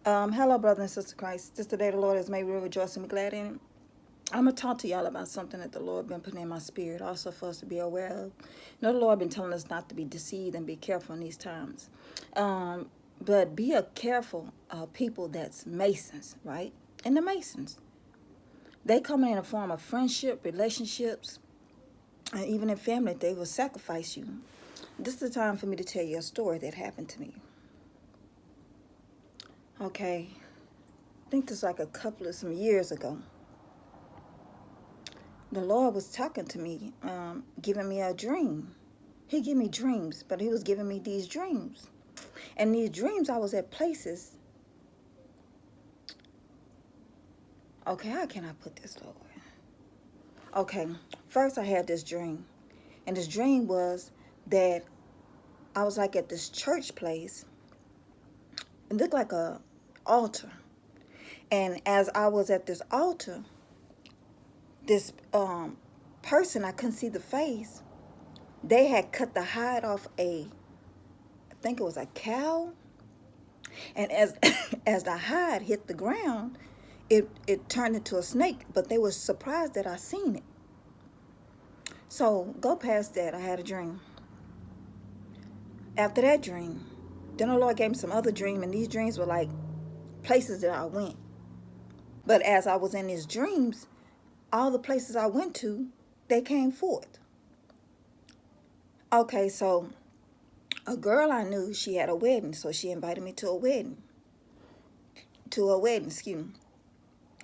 Hello, brother and sister Christ. This the day the Lord has made. We rejoice and be glad in it. I'm going to talk to y'all about something that the Lord been putting in my spirit, also for us to be aware of. The Lord been telling us not to be deceived and be careful in these times. But be a careful people that's Masons, right? And the Masons, they come in a form of friendship, relationships, and even in family, they will sacrifice you. This is the time for me to tell you a story that happened to me. Okay, I think this was like a couple of some years ago. The Lord was talking to me, giving me a dream. He gave me dreams, but he was giving me these dreams. And these dreams, I was at places. Okay, how can I put this, Lord? Okay, first I had this dream. And this dream was that I was like at this church place. It looked like a altar. And as I was at this altar, this person, I couldn't see the face. They had cut the hide off I think it was a cow. And as as the hide hit the ground, it turned into a snake. But they were surprised that I seen it. So go past that. I had a dream. After that dream, then the Lord gave me some other dream, and these dreams were like places that I went. But as I was in these dreams, all the places I went to, they came forth. Okay, so a girl I knew, she had a wedding, so she invited me to a wedding. Excuse me.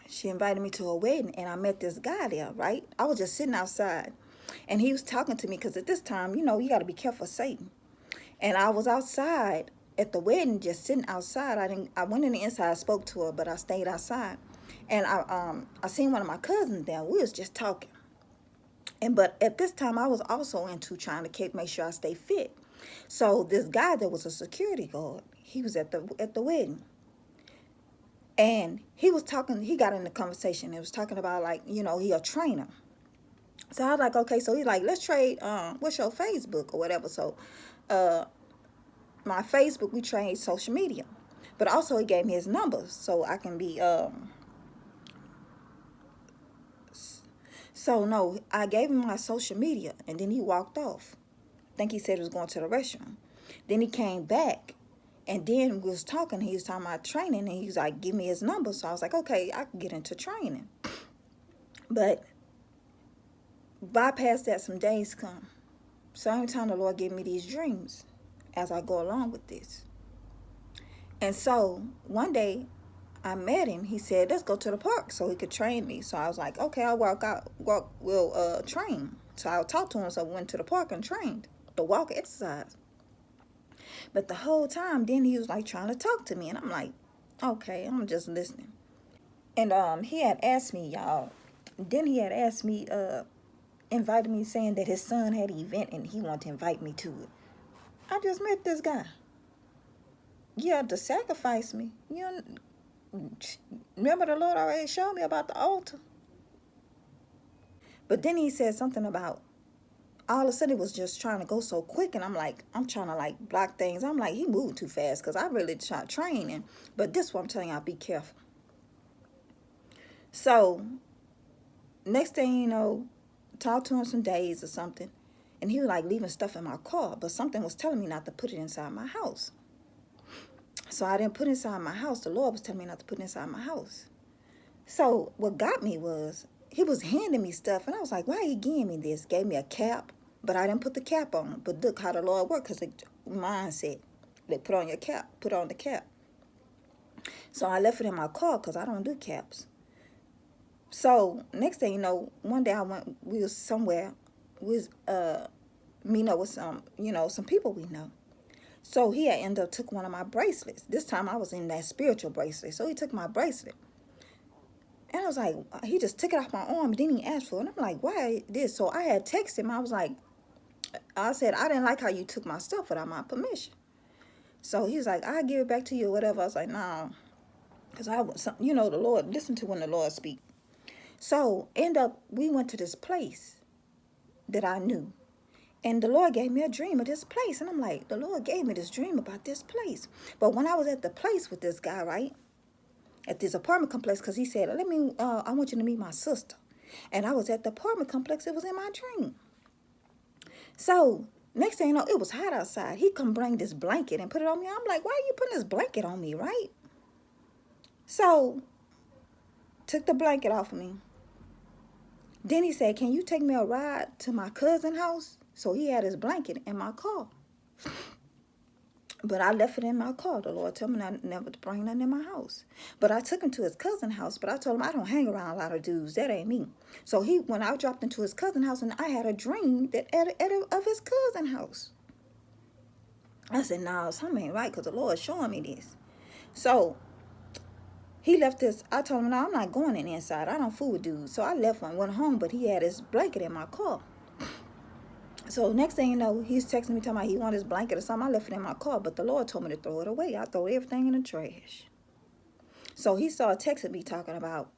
She invited me to a wedding, and I met this guy there, right? I was just sitting outside, and he was talking to me, because at this time, you got to be careful of Satan. And I was outside at the wedding, just sitting outside. I went in the inside, spoke to her, but I stayed outside. And I seen one of my cousins there. We was just talking. But at this time, I was also into trying to make sure I stay fit. So this guy that was a security guard, he was at the wedding. And he was talking, he got in the conversation. It was talking about, like, he a trainer. So I was like, okay, so he's like, let's trade, what's your Facebook or whatever. So my Facebook, we trade social media. But also he gave me his number so I can be, so no, I gave him my social media, and then he walked off. I think he said he was going to the restaurant. Then he came back, and then we was talking. He was talking about training, and he was like, give me his number. So I was like, okay, I can get into training. But bypass that, some days come. Same time the Lord gave me these dreams as I go along with this. And so one day I met him. He said, let's go to the park so he could train me. So I was like, okay, we'll train. So I talked to him, so we went to the park and trained the walk exercise. But the whole time, then he was like trying to talk to me, and I'm like, okay, I'm just listening. And he had asked me, y'all. Then he had asked me, invited me, saying that his son had an event and he wanted to invite me to it. I just met this guy. You had to sacrifice me. Remember the Lord already showed me about the altar. But then he said something about, all of a sudden it was just trying to go so quick, and I'm like, I'm trying to like block things. I'm like, he moving too fast, because I really try training. But this one I'm telling y'all, be careful. So next thing you know, talked to him some days or something, and he was like leaving stuff in my car, but something was telling me not to put it inside my house. So I didn't put it inside my house. The Lord was telling me not to put it inside my house. So what got me was, he was handing me stuff, and I was like, why are you giving me this? Gave me a cap, but I didn't put the cap on. But look how the Lord worked, because mine said, put on your cap, put on the cap. So I left it in my car, because I don't do caps. So next thing you know, one day we was somewhere, we was meeting up with some people we know. So he had ended up took one of my bracelets. This time I was in that spiritual bracelet. So he took my bracelet. And I was like, he just took it off my arm, didn't even ask for it. And I'm like, why this? So I had texted him. I said, I didn't like how you took my stuff without my permission. So he was like, I'll give it back to you or whatever. I was like, no. Because the Lord, listen to when the Lord speak. So we went to this place that I knew. And the Lord gave me a dream of this place. And I'm like, the Lord gave me this dream about this place. But when I was at the place with this guy, right? at this apartment complex because he said, I want you to meet my sister. And I was at the apartment complex. It was in my dream. So next thing you know, it was hot outside. He come bring this blanket and put it on me. I'm like, why are you putting this blanket on me, right? So took the blanket off of me. Then he said, can you take me a ride to my cousin's house? So he had his blanket in my car. But I left it in my car. The Lord told me never to bring nothing in my house. But I took him to his cousin's house. But I told him I don't hang around a lot of dudes. That ain't me. So when I dropped into his cousin's house, and I had a dream that of his cousin's house. I said, nah, something ain't right because the Lord's showing me this. So he left this. I told him, no, I'm not going in the inside. I don't fool with dudes. So I left and went home. But he had his blanket in my car. So next thing you know, he's texting me talking about he wanted his blanket or something. I left it in my car, but the Lord told me to throw it away. I throw everything in the trash. So he started texting me talking about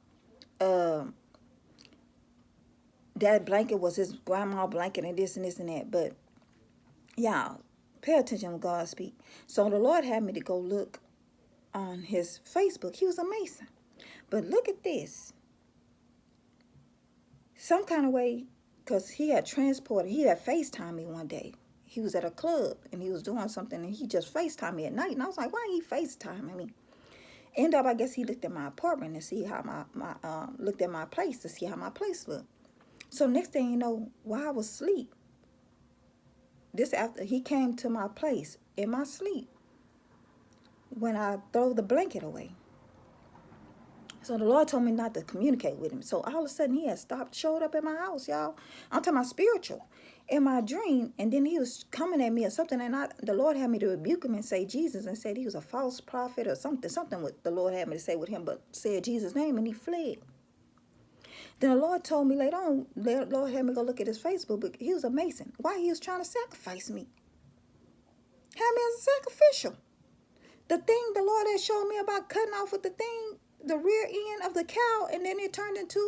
that blanket was his grandma blanket and this and this and that. But y'all, pay attention when God speak. So the Lord had me to go look on his Facebook. He was a Mason. But look at this. Some kind of way, because he had FaceTimed me one day. He was at a club and he was doing something and he just FaceTimed me at night. And I was like, why he FaceTiming me? End up, I guess he looked at my apartment and see how looked at my place to see how my place looked. So next thing you know, while I was asleep, this after he came to my place in my sleep when I throw the blanket away. So the Lord told me not to communicate with him. So all of a sudden he had showed up at my house, y'all. I'm talking about spiritual. In my dream, and then he was coming at me or something, and the Lord had me to rebuke him and say Jesus, and said he was a false prophet or something what the Lord had me to say with him, but said Jesus' name, and he fled. Then the Lord told me later on, the Lord had me go look at his Facebook, but he was a Mason. Why he was trying to sacrifice me? Had me as a sacrificial. The thing the Lord had showed me about cutting off with the rear end of the cow, and then it turned into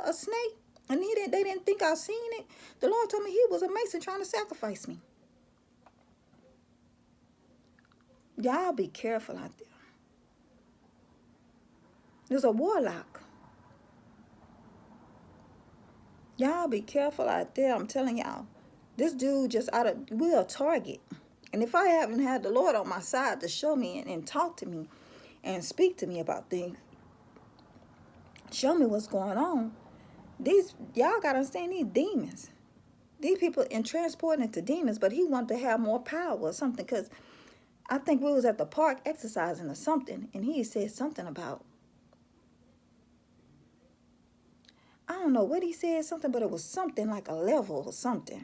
a snake, and they didn't think I seen it. The Lord told me he was a Mason trying to sacrifice me. Y'all be careful out there. There's a warlock. Y'all be careful out there. I'm telling y'all, this dude we're a target. And if I haven't had the Lord on my side to show me and talk to me and speak to me about things, show me what's going on. Y'all gotta understand these demons. These people transporting into demons, but he wanted to have more power or something, because I think we was at the park exercising or something, and he said something about, I don't know what he said, something, but it was something like a level or something.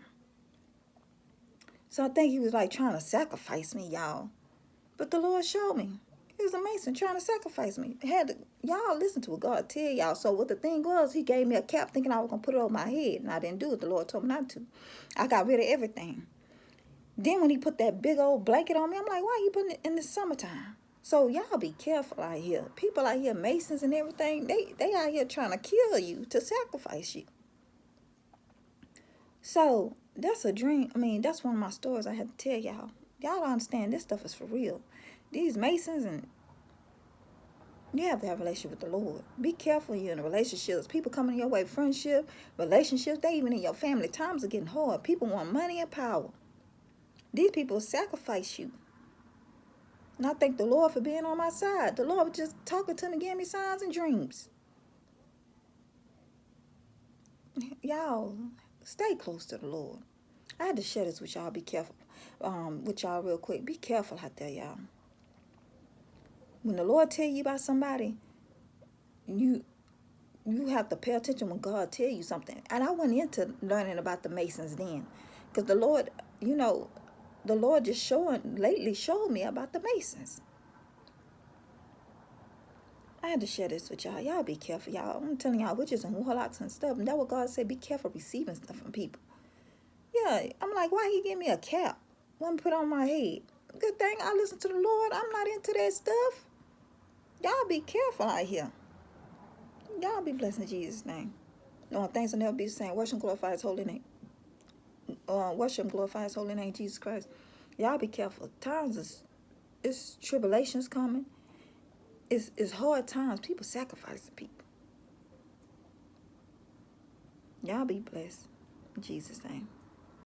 So I think he was like trying to sacrifice me, y'all. But the Lord showed me. He was a Mason trying to sacrifice me. Y'all listen to what God tell y'all. So what the thing was, he gave me a cap thinking I was going to put it over my head. And I didn't do it. The Lord told me not to. I got rid of everything. Then when he put that big old blanket on me, I'm like, why are you putting it in the summertime? So y'all be careful out here. People out here, Masons and everything, they out here trying to kill you to sacrifice you. So that's a dream. I mean, that's one of my stories I had to tell y'all. Y'all don't understand, this stuff is for real. These Masons, and you have to have a relationship with the Lord. Be careful you're in relationships. People coming your way, friendship, relationships, they even in your family. Times are getting hard. People want money and power. These people sacrifice you. And I thank the Lord for being on my side. The Lord was just talking to me, giving me signs and dreams. Y'all, stay close to the Lord. I had to share this with y'all. Be careful. With y'all real quick. Be careful out there, y'all. When the Lord tell you about somebody, you have to pay attention when God tell you something. And I went into learning about the Masons then, because the Lord, the Lord just lately showed me about the Masons. I had to share this with y'all. Y'all be careful, y'all. I'm telling y'all, witches and warlocks and stuff. And that's what God said. Be careful receiving stuff from people. Yeah, I'm like, why he give me a cap? Let me put on my head. Good thing I listen to the Lord. I'm not into that stuff. Y'all be careful out here. Y'all be blessed in Jesus' name. No, things will never be the same. Worship and glorify his holy name. Worship and glorify his holy name, Jesus Christ. Y'all be careful. Times it's tribulations coming. it's hard times. People sacrificing people. Y'all be blessed. In Jesus' name.